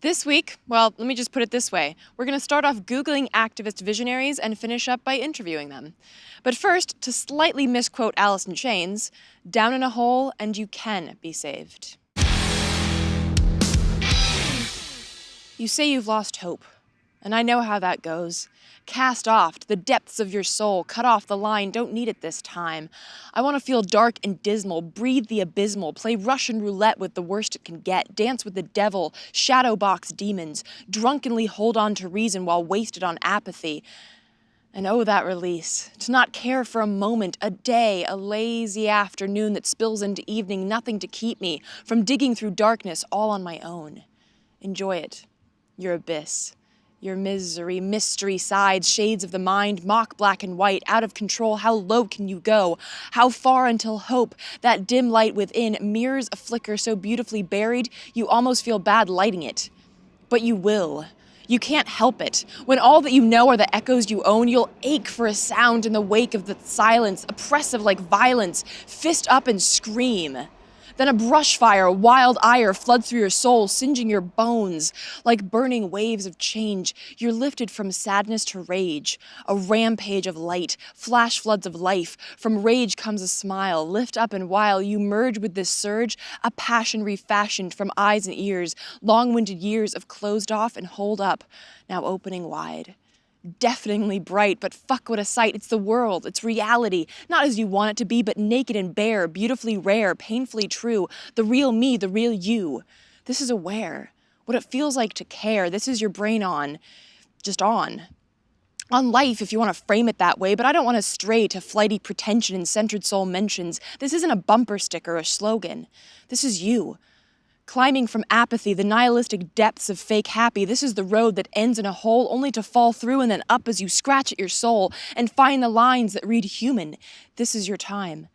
This week, well, let me just put it this way. We're going to start off Googling activist visionaries and finish up by interviewing them. But first, to slightly misquote Alice in Chains, down in a hole and you can be saved. You say you've lost hope, and I know how that goes. Cast off to the depths of your soul, cut off the line, don't need it this time. I want to feel dark and dismal, breathe the abysmal, play Russian roulette with the worst it can get, dance with the devil, shadow box demons, drunkenly hold on to reason while wasted on apathy. And oh, that release, to not care for a moment, a day, a lazy afternoon that spills into evening, nothing to keep me from digging through darkness all on my own. Enjoy it, your abyss. Your misery, mystery sides, shades of the mind, mock black and white, out of control, how low can you go? How far until hope, that dim light within, mirrors a flicker so beautifully buried, you almost feel bad lighting it. But you will. You can't help it. When all that you know are the echoes you own, you'll ache for a sound in the wake of the silence, oppressive like violence, fist up and scream. Then a brush fire, wild ire floods through your soul, singeing your bones. Like burning waves of change, you're lifted from sadness to rage. A rampage of light, flash floods of life. From rage comes a smile. Lift up and while you merge with this surge, a passion refashioned from eyes and ears. Long-winded years of closed off and hold up, now opening wide. Deafeningly bright, but fuck what a sight. It's the world, it's reality. Not as you want it to be, but naked and bare, beautifully rare, painfully true. The real me, the real you. This is aware. What it feels like to care. This is your brain on. Just on. On life, if you want to frame it that way, but I don't want to stray to flighty pretension and centered soul mentions. This isn't a bumper sticker or a slogan. This is you. Climbing from apathy, the nihilistic depths of fake happy, this is the road that ends in a hole only to fall through and then up as you scratch at your soul and find the lines that read human. This is your time.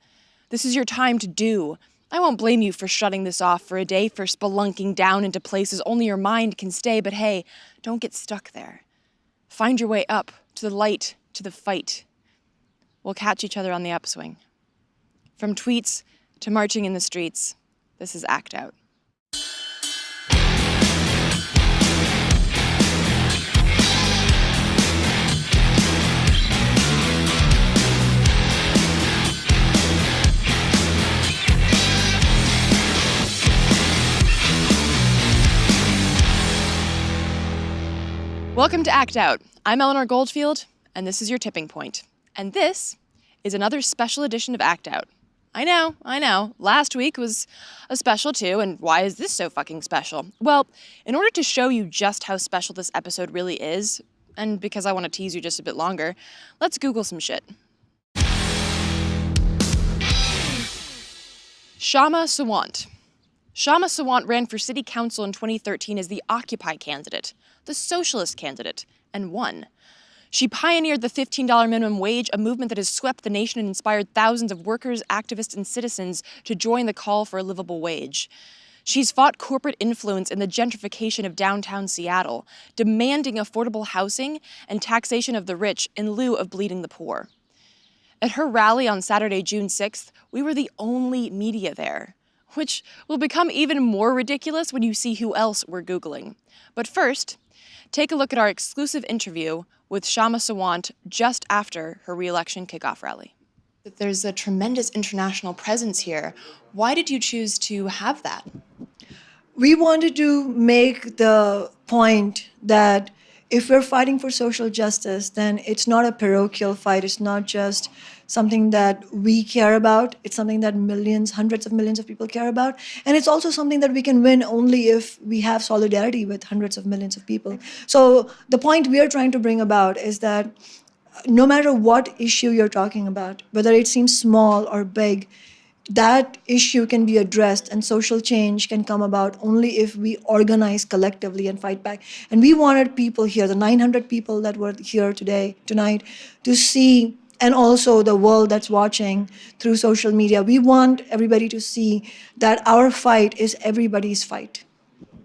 This is your time to do. I won't blame you for shutting this off for a day, for spelunking down into places only your mind can stay, but hey, don't get stuck there. Find your way up, to the light, to the fight. We'll catch each other on the upswing. From tweets to marching in the streets, this is Act Out. Welcome to Act Out. I'm Eleanor Goldfield, and this is your tipping point. And this is another special edition of Act Out. I know. Last week was a special too, and why is this so fucking special? Well, in order to show you just how special this episode really is, and because I want to tease you just a bit longer, let's Google some shit. Kshama Sawant. Kshama Sawant ran for city council in 2013 as the Occupy candidate, the Socialist candidate, and won. She pioneered the $15 minimum wage, a movement that has swept the nation and inspired thousands of workers, activists, and citizens to join the call for a livable wage. She's fought corporate influence in the gentrification of downtown Seattle, demanding affordable housing and taxation of the rich in lieu of bleeding the poor. At her rally on Saturday, June 6th, we were the only media there, which will become even more ridiculous when you see who else we're Googling. But first, take a look at our exclusive interview with Kshama Sawant just after her re-election kickoff rally. There's a tremendous international presence here. Why did you choose to have that? We wanted to make the point that if we're fighting for social justice, then it's not a parochial fight. It's not just something that we care about. It's something that millions, hundreds of millions of people care about. And it's also something that we can win only if we have solidarity with hundreds of millions of people. So the point we are trying to bring about is that no matter what issue you're talking about, whether it seems small or big, that issue can be addressed and social change can come about only if we organize collectively and fight back. And we wanted people here, the 900 people that were here tonight, to see, and also the world that's watching through social media, we want everybody to see that our fight is everybody's fight.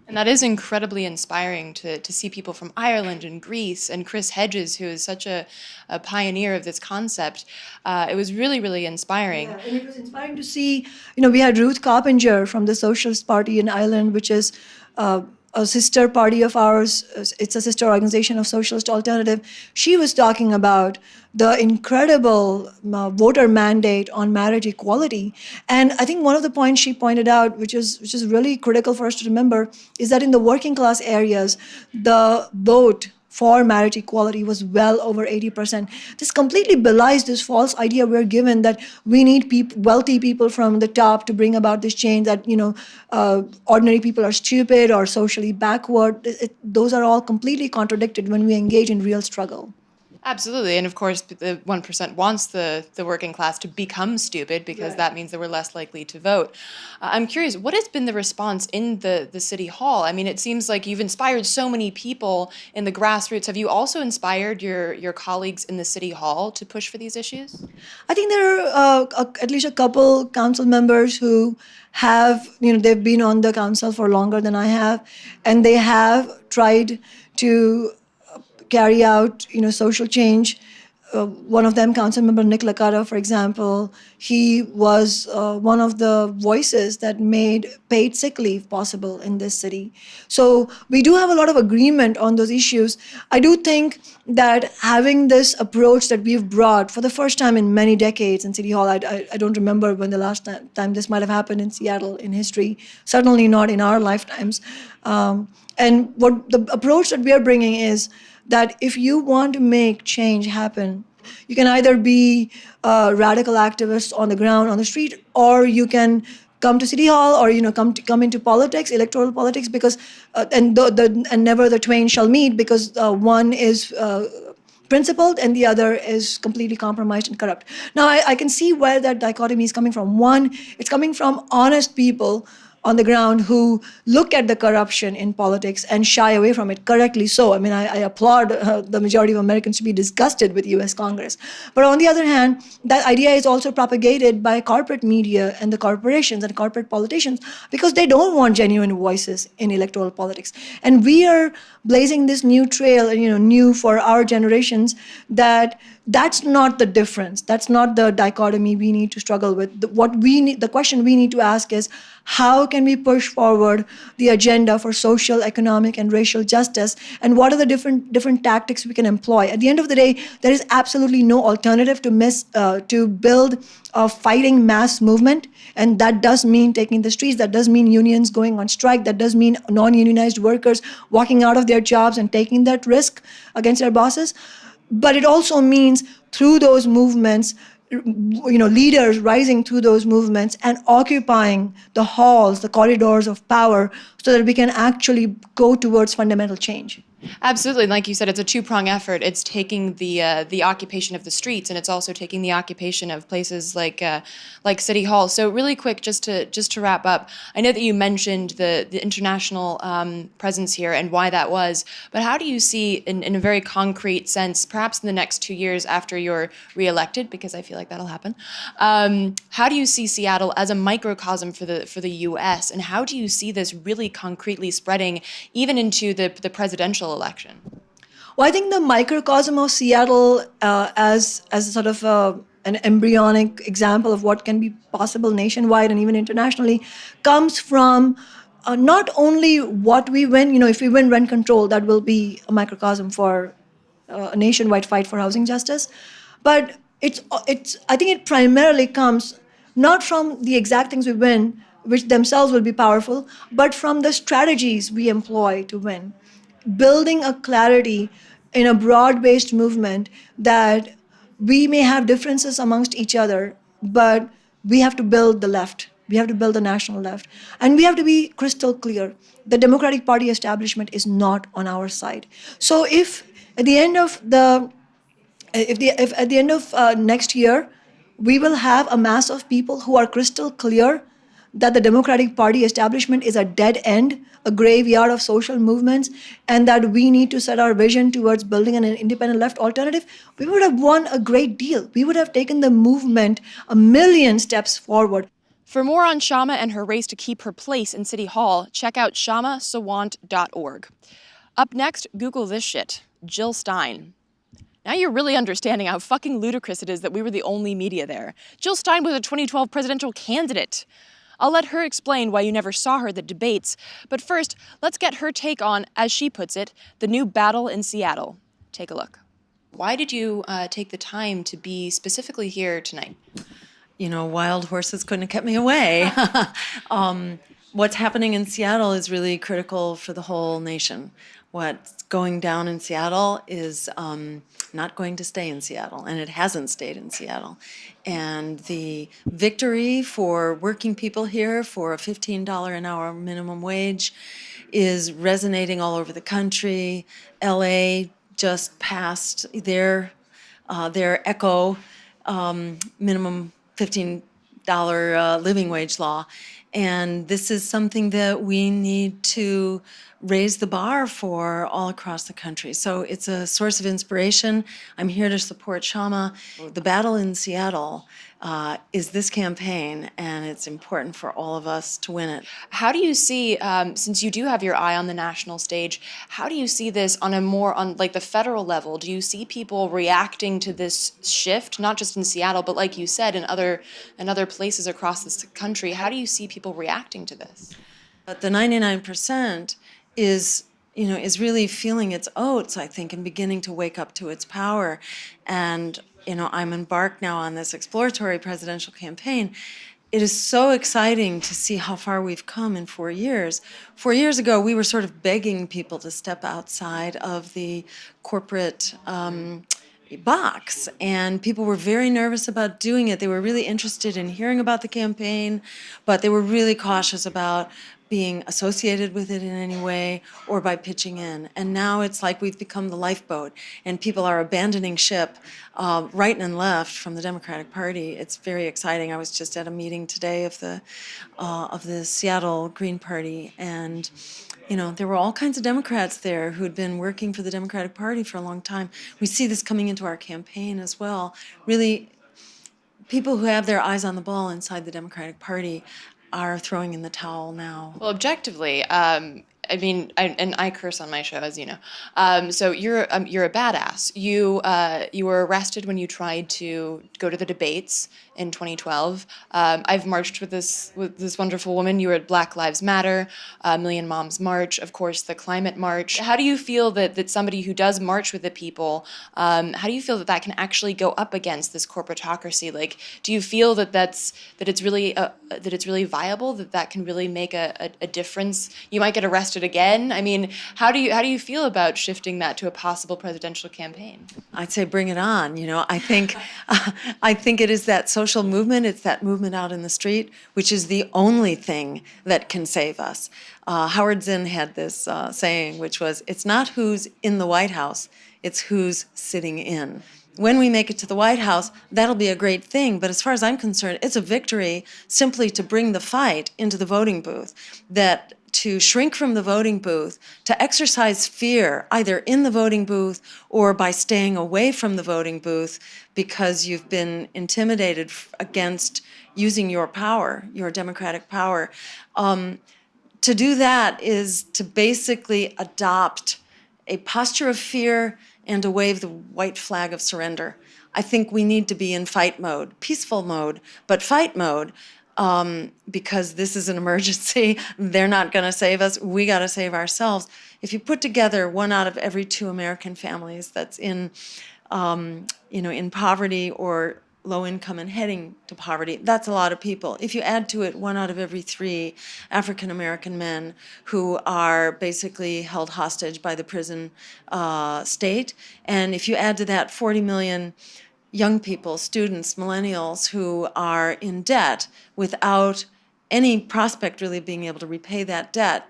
And that is incredibly inspiring to see people from Ireland and Greece and Chris Hedges, who is such a pioneer of this concept. It was really, really inspiring. Yeah, and it was inspiring to see, we had Ruth Coppinger from the Socialist Party in Ireland, which is a sister party of ours, it's a sister organization of Socialist Alternative, she was talking about the incredible voter mandate on marriage equality. And I think one of the points she pointed out, which is really critical for us to remember, is that in the working class areas, the vote for marriage equality was well over 80%. This completely belies this false idea we're given that we need wealthy people from the top to bring about this change, that ordinary people are stupid or socially backward. Those are all completely contradicted when we engage in real struggle. Absolutely. And of course, the 1% wants the working class to become stupid because that means that we're less likely to vote. I'm curious, what has been the response in the city hall? I mean, it seems like you've inspired so many people in the grassroots. Have you also inspired your colleagues in the city hall to push for these issues? I think there are at least a couple council members who have, they've been on the council for longer than I have, and they have tried to carry out, social change. One of them, Councilmember Nick Licata, for example, he was one of the voices that made paid sick leave possible in this city. So we do have a lot of agreement on those issues. I do think that having this approach that we've brought for the first time in many decades in City Hall, I don't remember when the last time this might have happened in Seattle in history, certainly not in our lifetimes. And what the approach that we are bringing is that if you want to make change happen, you can either be radical activists on the ground, on the street, or you can come to City Hall, or come into politics, electoral politics, because and never the twain shall meet, because one is principled and the other is completely compromised and corrupt. Now, I can see where that dichotomy is coming from. One, it's coming from honest people on the ground who look at the corruption in politics and shy away from it, correctly so. I mean, I applaud the majority of Americans to be disgusted with US Congress. But on the other hand, that idea is also propagated by corporate media and the corporations and corporate politicians, because they don't want genuine voices in electoral politics. And we are blazing this new trail, new for our generations, that's not the difference. That's not the dichotomy we need to struggle with. The question we need to ask is, how can we push forward the agenda for social, economic, and racial justice? And what are the different tactics we can employ? At the end of the day, there is absolutely no alternative to build a fighting mass movement. And that does mean taking the streets. That does mean unions going on strike. That does mean non-unionized workers walking out of their jobs and taking that risk against their bosses. But it also means through those movements, leaders rising through those movements and occupying the halls, the corridors of power, so that we can actually go towards fundamental change. Absolutely. Like you said, it's a two-prong effort. It's taking the occupation of the streets, and it's also taking the occupation of places like City Hall. So really quick, just to wrap up, I know that you mentioned the international presence here and why that was, but how do you see, in a very concrete sense, perhaps in the next 2 years after you're reelected, because I feel like that'll happen, how do you see Seattle as a microcosm for the U.S., and how do you see this really concretely spreading even into the presidential election? Well, I think the microcosm of Seattle as sort of an embryonic example of what can be possible nationwide and even internationally comes from not only what we win. If we win rent control, that will be a microcosm for a nationwide fight for housing justice. But I think it primarily comes not from the exact things we win, which themselves will be powerful, but from the strategies we employ to win. Building a clarity in a broad-based movement that we may have differences amongst each other, but we have to build the left. We have to build the national left. And we have to be crystal clear. The Democratic Party establishment is not on our side. So if at the end of next year, we will have a mass of people who are crystal clear that the Democratic Party establishment is a dead end, a graveyard of social movements, and that we need to set our vision towards building an independent left alternative, we would have won a great deal. We would have taken the movement a million steps forward. For more on Kshama and her race to keep her place in City Hall, check out KshamaSawant.org. Up next, Google this shit. Jill Stein. Now you're really understanding how fucking ludicrous it is that we were the only media there. Jill Stein was a 2012 presidential candidate. I'll let her explain why you never saw her at the debates, but first, let's get her take on, as she puts it, the new battle in Seattle. Take a look. Why did you take the time to be specifically here tonight? You know, wild horses couldn't have kept me away. What's happening in Seattle is really critical for the whole nation. What's going down in Seattle is not going to stay in Seattle, and it hasn't stayed in Seattle. And the victory for working people here for a $15 an hour minimum wage is resonating all over the country. LA just passed their ECHO minimum $15 living wage law. And this is something that we need to raise the bar for all across the country. So it's a source of inspiration. I'm here to support Kshama. The battle in Seattle is this campaign, and it's important for all of us to win it. How do you see, since you do have your eye on the national stage, how do you see this on a more, on like the federal level? Do you see people reacting to this shift, not just in Seattle, but like you said, in other places across this country? How do you see people reacting to this? But the 99% is really feeling its oats, I think, and beginning to wake up to its power. And I'm embarked now on this exploratory presidential campaign. It is so exciting to see how far we've come in 4 years. 4 years ago, we were sort of begging people to step outside of the corporate box, and people were very nervous about doing it. They were really interested in hearing about the campaign, but they were really cautious about being associated with it in any way or by pitching in. And now it's like we've become the lifeboat, and people are abandoning ship right and left from the Democratic Party. It's very exciting. I was just at a meeting today of the Seattle Green Party, and there were all kinds of Democrats there who'd been working for the Democratic Party for a long time. We see this coming into our campaign as well. Really, people who have their eyes on the ball inside the Democratic Party are throwing in the towel now. Well, objectively, I curse on my show, as you know. So you're a badass. You were arrested when you tried to go to the debates in 2012. I've marched with this wonderful woman. You were at Black Lives Matter, Million Moms March, of course, the Climate March. How do you feel that somebody who does march with the people, how do you feel that can actually go up against this corporatocracy? Like, do you feel that it's really viable, that can really make a difference? You might get arrested again. I mean, how do you feel about shifting that to a possible presidential campaign? I'd say bring it on. I think it is that social movement. It's that movement out in the street, which is the only thing that can save us. Howard Zinn had this saying, which was, "It's not who's in the White House, it's who's sitting in." When we make it to the White House, that'll be a great thing. But as far as I'm concerned, it's a victory simply to bring the fight into the voting booth, that to shrink from the voting booth, to exercise fear either in the voting booth or by staying away from the voting booth because you've been intimidated against using your power, your democratic power. To do that is to basically adopt a posture of fear and to wave the white flag of surrender. I think we need to be in fight mode, peaceful mode, but fight mode, because this is an emergency. They're not going to save us. We got to save ourselves. If you put together 1 out of every 2 American families that's in poverty or low income and heading to poverty, that's a lot of people. If you add to it 1 out of every 3 African American men who are basically held hostage by the prison state, and if you add to that 40 million young people, students, millennials who are in debt without any prospect really being able to repay that debt,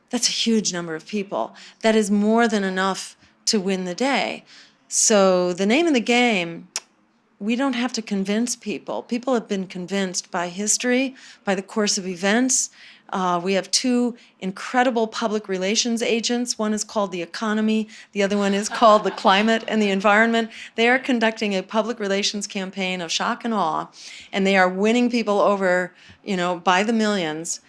that's a huge number of people. That is more than enough to win the day. So the name of the game, we don't have to convince people. People have been convinced by history, by the course of events. We have 2 incredible public relations agents. One is called the economy. The other one is called the climate and the environment. They are conducting a public relations campaign of shock and awe, and they are winning people over, by the millions.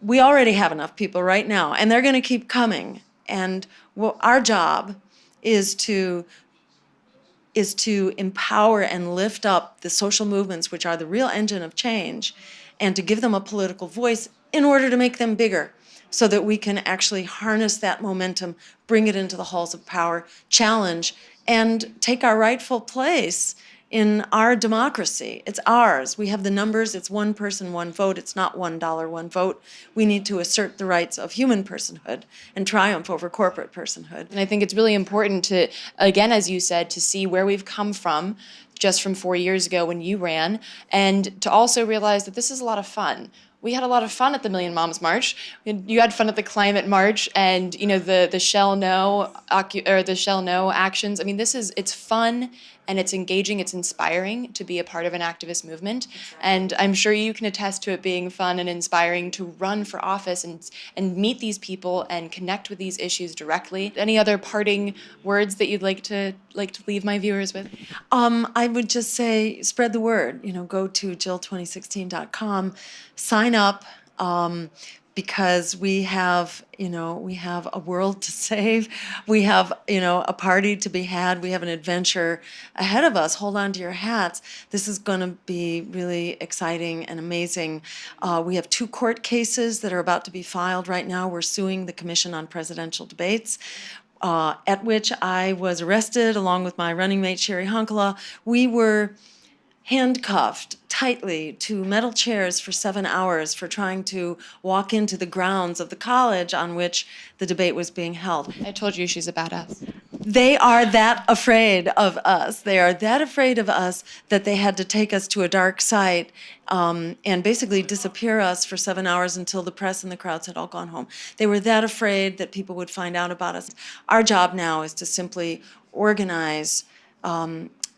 We already have enough people right now, and they're going to keep coming. And our job is to empower and lift up the social movements, which are the real engine of change, and to give them a political voice in order to make them bigger, so that we can actually harness that momentum, bring it into the halls of power, challenge, and take our rightful place in our democracy. It's ours. We have the numbers. It's one person, one vote. It's not $1, one vote. We need to assert the rights of human personhood and triumph over corporate personhood. And I think it's really important to, again, as you said, to see where we've come from just from 4 years ago when you ran, and to also realize that this is a lot of fun. We had a lot of fun at the Million Moms March. You had fun at the Climate March, and the Shell No or the Shell No actions. I mean, it's fun and it's engaging. It's inspiring to be a part of an activist movement, and I'm sure you can attest to it being fun and inspiring to run for office and meet these people and connect with these issues directly. Any other parting words that you'd like to leave my viewers with? I would just say, spread the word. Go to Jill2016.com, sign up, because we have a world to save. We have, a party to be had. We have an adventure ahead of us. Hold on to your hats. This is going to be really exciting and amazing. We have 2 court cases that are about to be filed right now. We're suing the Commission on Presidential Debates, at which I was arrested along with my running mate, Sherry Hunkala. We were handcuffed tightly to metal chairs for 7 hours for trying to walk into the grounds of the college on which the debate was being held. I told you she's a badass. They are that afraid of us. They are that afraid of us that they had to take us to a dark site and basically disappear us for 7 hours until the press and the crowds had all gone home. They were that afraid that people would find out about us. Our job now is to simply organize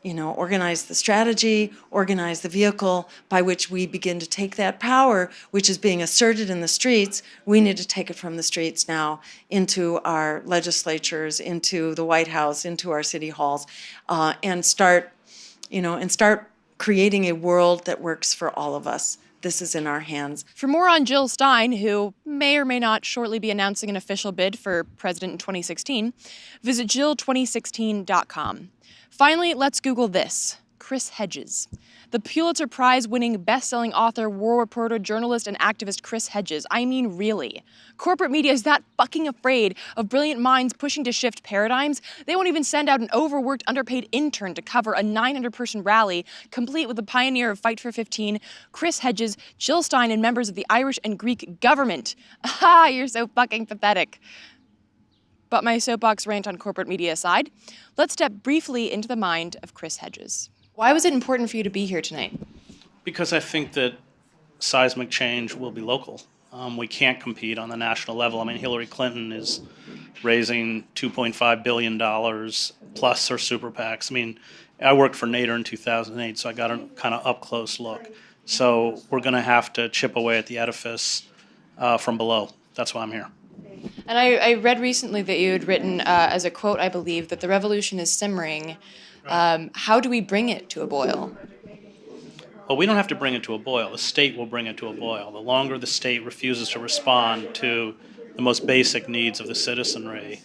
organize the strategy, organize the vehicle by which we begin to take that power, which is being asserted in the streets. We need to take it from the streets now into our legislatures, into the White House, into our city halls, and start creating a world that works for all of us. This is in our hands. For more on Jill Stein, who may or may not shortly be announcing an official bid for president in 2016, visit Jill2016.com. Finally, let's Google this: Chris Hedges. The Pulitzer Prize-winning best-selling author, war reporter, journalist, and activist Chris Hedges. I mean, really. Corporate media is that fucking afraid of brilliant minds pushing to shift paradigms. They won't even send out an overworked, underpaid intern to cover a 900-person rally, complete with the pioneer of Fight for 15, Chris Hedges, Jill Stein, and members of the Irish and Greek government. Ah, you're so fucking pathetic. But my soapbox rant on corporate media aside, let's step briefly into the mind of Chris Hedges. Why was it important for you to be here tonight? Because I think that seismic change will be local. We can't compete on the national level. I mean, Hillary Clinton is raising $2.5 billion plus her super PACs. I mean, I worked for Nader in 2008, so I got a kind of up-close look. So we're going to have to chip away at the edifice from below. That's why I'm here. And I read recently that you had written, as a quote, I believe, that the revolution is simmering. How do we bring it to a boil? Well, we don't have to bring it to a boil. The state will bring it to a boil. The longer the state refuses to respond to the most basic needs of the citizenry,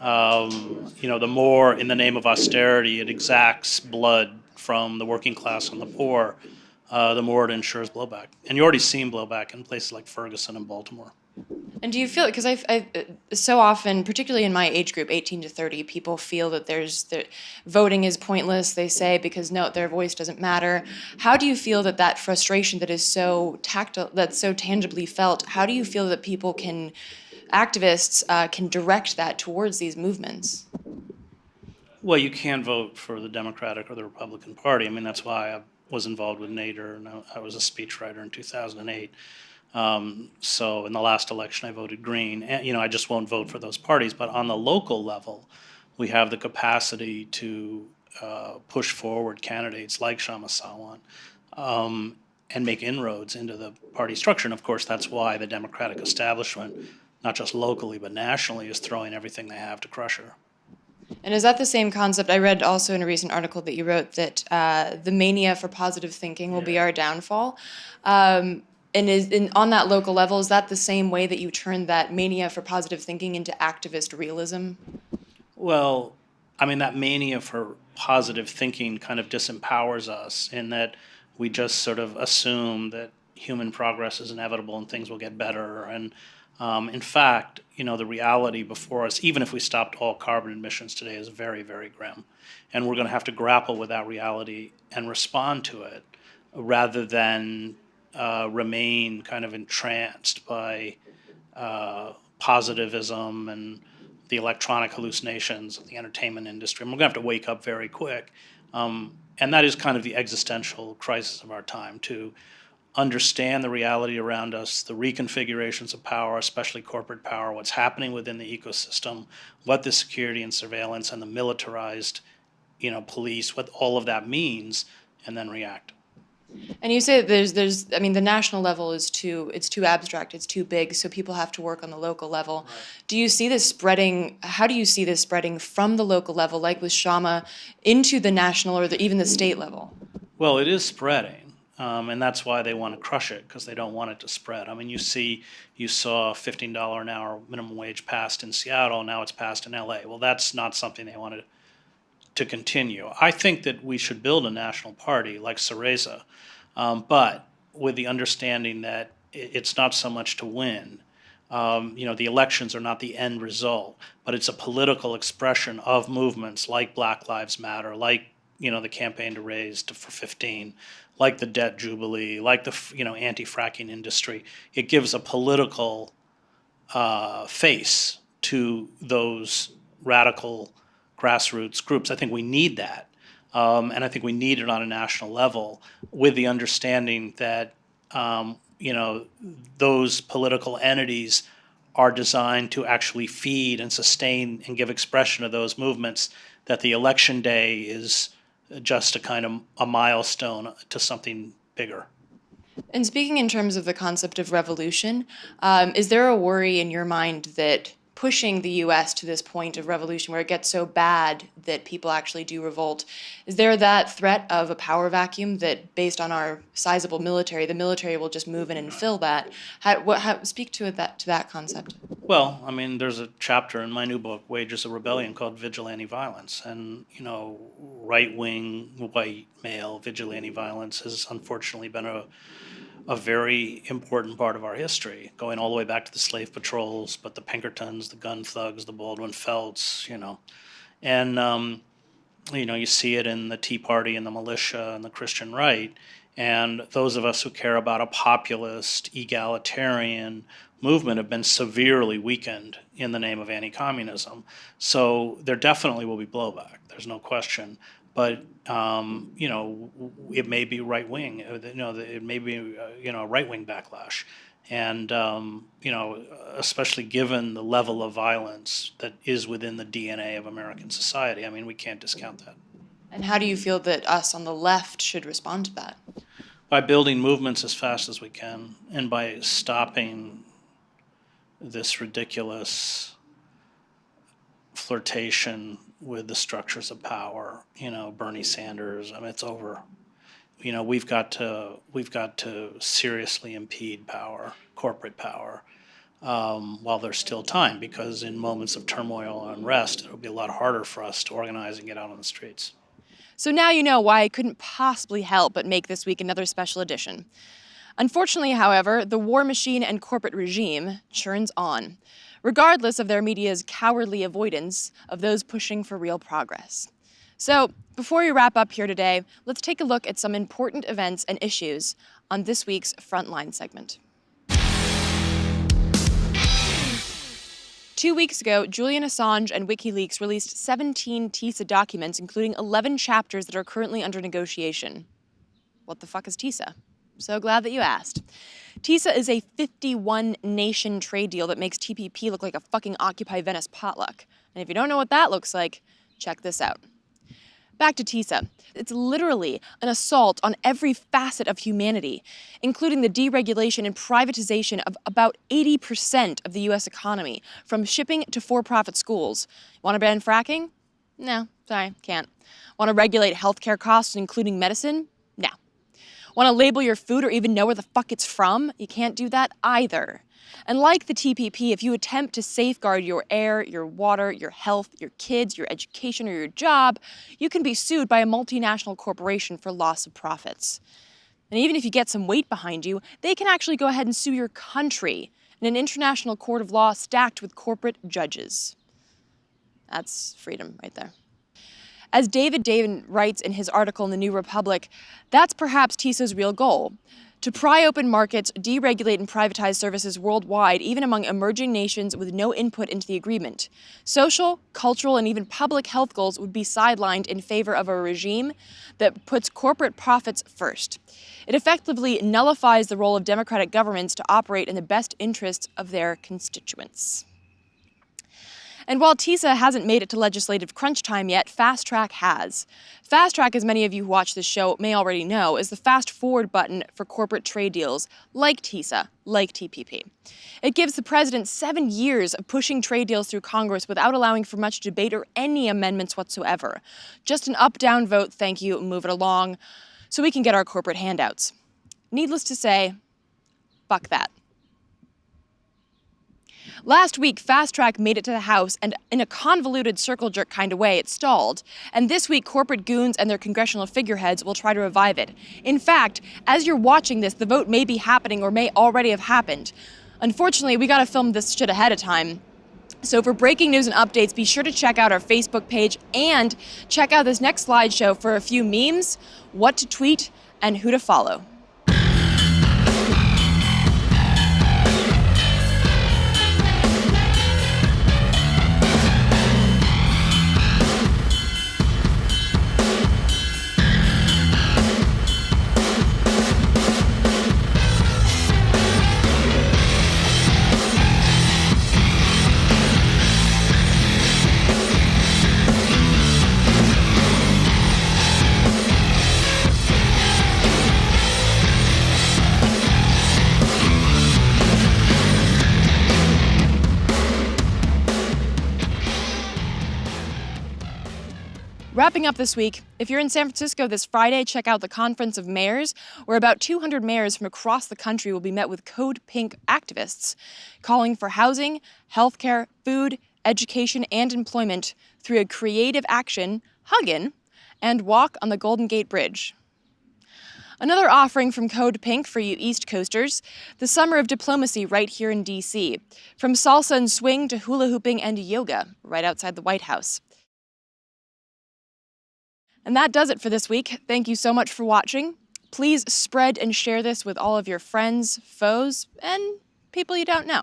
the more, in the name of austerity, it exacts blood from the working class and the poor, the more it ensures blowback. And you're already seeing blowback in places like Ferguson and Baltimore. And do you feel, because I so often, particularly in my age group, 18 to 30, people feel that voting is pointless, they say, because their voice doesn't matter. How do you feel that frustration that is so tactile, that's so tangibly felt, how do you feel that activists can direct that towards these movements? Well, you can't vote for the Democratic or the Republican Party. I mean, that's why I was involved with Nader, and I was a speechwriter in 2008. So in the last election, I voted Green. And, I just won't vote for those parties. But on the local level, we have the capacity to push forward candidates like Kshama Sawant and make inroads into the party structure. And, of course, that's why the Democratic establishment, not just locally but nationally, is throwing everything they have to crush her. And is that the same concept? I read also in a recent article that you wrote that the mania for positive thinking will be our downfall. And on that local level, is that the same way that you turned that mania for positive thinking into activist realism? Well, I mean, that mania for positive thinking kind of disempowers us in that we just sort of assume that human progress is inevitable and things will get better. And in fact, the reality before us, even if we stopped all carbon emissions today, is very, very grim. And we're going to have to grapple with that reality and respond to it rather than remain kind of entranced by positivism and the electronic hallucinations of the entertainment industry. And we're going to have to wake up very quick. And that is kind of the existential crisis of our time, to understand the reality around us, the reconfigurations of power, especially corporate power, what's happening within the ecosystem, what the security and surveillance and the militarized, police, what all of that means, and then react. And you say there's the national level it's too abstract, it's too big, so people have to work on the local level. Right. Do you see this spreading, how do you see this spreading from the local level, like with Kshama, into the national or even the state level? Well, it is spreading, and that's why they want to crush it, because they don't want it to spread. I mean, you saw $15 an hour minimum wage passed in Seattle, now it's passed in LA. Well, that's not something they wanted to continue. I think that we should build a national party like Syriza, but with the understanding that it's not so much to win. The elections are not the end result, but it's a political expression of movements like Black Lives Matter, like the campaign to raise for 15, like the debt jubilee, like the anti-fracking industry. It gives a political face to those radical grassroots groups. I think we need that. And I think we need it on a national level with the understanding that, those political entities are designed to actually feed and sustain and give expression to those movements, that the election day is just a kind of a milestone to something bigger. And speaking in terms of the concept of revolution, is there a worry in your mind that pushing the U.S. to this point of revolution where it gets so bad that people actually do revolt, is there that threat of a power vacuum that, based on our sizable military, the military will just move in and fill that? Speak to that concept. Well, I mean, there's a chapter in my new book, Wages of Rebellion, called Vigilante Violence. And, right-wing, white, male vigilante violence has unfortunately been a very important part of our history, going all the way back to the slave patrols, but the Pinkertons, the gun thugs, the Baldwin Felts, And, you see it in the Tea Party and the militia and the Christian right. And those of us who care about a populist, egalitarian movement have been severely weakened in the name of anti-communism. So there definitely will be blowback. There's no question. But, it may be right-wing. It may be, a right-wing backlash. And, especially given the level of violence that is within the DNA of American society. I mean, we can't discount that. And how do you feel that us on the left should respond to that? By building movements as fast as we can, and by stopping this ridiculous flirtation with the structures of power, Bernie Sanders. I mean, it's over. We've got to seriously impede power, corporate power, while there's still time, because in moments of turmoil and unrest, it'll be a lot harder for us to organize and get out on the streets. So now you know why I couldn't possibly help but make this week another special edition. Unfortunately, however, the war machine and corporate regime churns on, regardless of their media's cowardly avoidance of those pushing for real progress. So, before we wrap up here today, let's take a look at some important events and issues on this week's Frontline segment. 2 weeks ago, Julian Assange and WikiLeaks released 17 TiSA documents, including 11 chapters that are currently under negotiation. What the fuck is TiSA? So glad that you asked. TiSA is a 51-nation trade deal that makes TPP look like a fucking Occupy Venice potluck. And if you don't know what that looks like, check this out. Back to TiSA. It's literally an assault on every facet of humanity, including the deregulation and privatization of about 80% of the U.S. economy, from shipping to for-profit schools. Want to ban fracking? No, sorry, can't. Want to regulate healthcare costs, including medicine? No. Want to label your food or even know where the fuck it's from? You can't do that either. And like the TPP, if you attempt to safeguard your air, your water, your health, your kids, your education, or your job, you can be sued by a multinational corporation for loss of profits. And even if you get some weight behind you, they can actually go ahead and sue your country in an international court of law stacked with corporate judges. That's freedom right there. As David Davin writes in his article in the New Republic, that's perhaps TiSA's real goal: to pry open markets, deregulate and privatize services worldwide, even among emerging nations with no input into the agreement. Social, cultural, and even public health goals would be sidelined in favor of a regime that puts corporate profits first. It effectively nullifies the role of democratic governments to operate in the best interests of their constituents. And while TiSA hasn't made it to legislative crunch time yet, Fast Track has. Fast Track, as many of you who watch this show may already know, is the fast forward button for corporate trade deals like TiSA, like TPP. It gives the president 7 years of pushing trade deals through Congress without allowing for much debate or any amendments whatsoever. Just an up-down vote, thank you, move it along, so we can get our corporate handouts. Needless to say, fuck that. Last week, Fast Track made it to the House, and in a convoluted circle jerk kind of way, it stalled. And this week, corporate goons and their congressional figureheads will try to revive it. In fact, as you're watching this, the vote may be happening or may already have happened. Unfortunately, we gotta film this shit ahead of time. So for breaking news and updates, be sure to check out our Facebook page and check out this next slideshow for a few memes, what to tweet, and who to follow. Wrapping up this week, if you're in San Francisco this Friday, check out the Conference of Mayors, where about 200 mayors from across the country will be met with Code Pink activists, calling for housing, healthcare, food, education, and employment through a creative action, Huggin', and walk on the Golden Gate Bridge. Another offering from Code Pink for you East Coasters, the Summer of Diplomacy right here in D.C., from salsa and swing to hula hooping and yoga right outside the White House. And that does it for this week. Thank you so much for watching. Please spread and share this with all of your friends, foes, and people you don't know.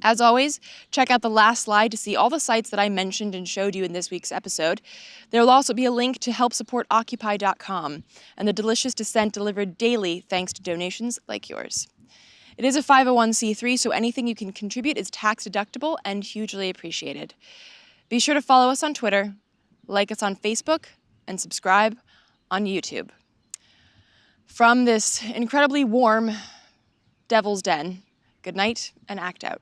As always, check out the last slide to see all the sites that I mentioned and showed you in this week's episode. There will also be a link to help support Occupy.com and the delicious dissent delivered daily thanks to donations like yours. It is a 501c3, so anything you can contribute is tax deductible and hugely appreciated. Be sure to follow us on Twitter, like us on Facebook, and subscribe on YouTube. From this incredibly warm Devil's Den, good night and act out.